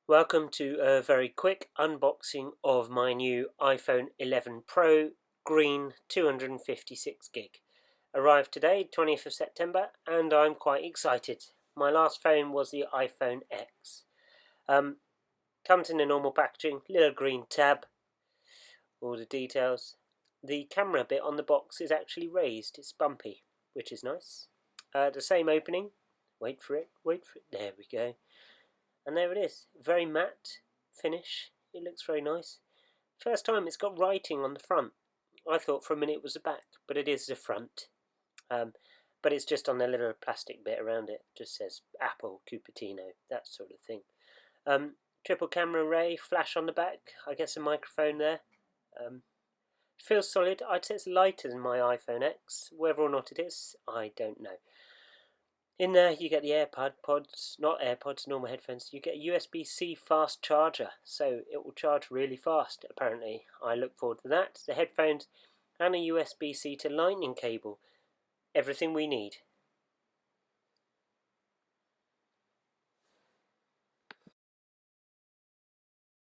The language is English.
Welcome to a very quick unboxing of my new iPhone 11 Pro green 256 gig. Arrived today, 20th of September, and I'm quite excited. My last phone was the iPhone X. Comes in a normal packaging, little green tab, all the details. The camera bit on the box is actually raised, it's bumpy, which is nice. The same opening, wait for it, there we go. And there it is, very matte finish, it looks very nice. First time it's got writing on the front. I thought for a minute it was the back, but it is the front. But it's just on the little plastic bit around it, just says Apple, Cupertino, that sort of thing. Triple camera array, flash on the back, I guess a microphone there. Feels solid. I'd say it's lighter than my iPhone X. Whether or not it is, I don't know. In there you get the normal headphones. You get a USB-C fast charger, so it will charge really fast, apparently. I look forward to that. The headphones and a USB-C to lightning cable. Everything we need.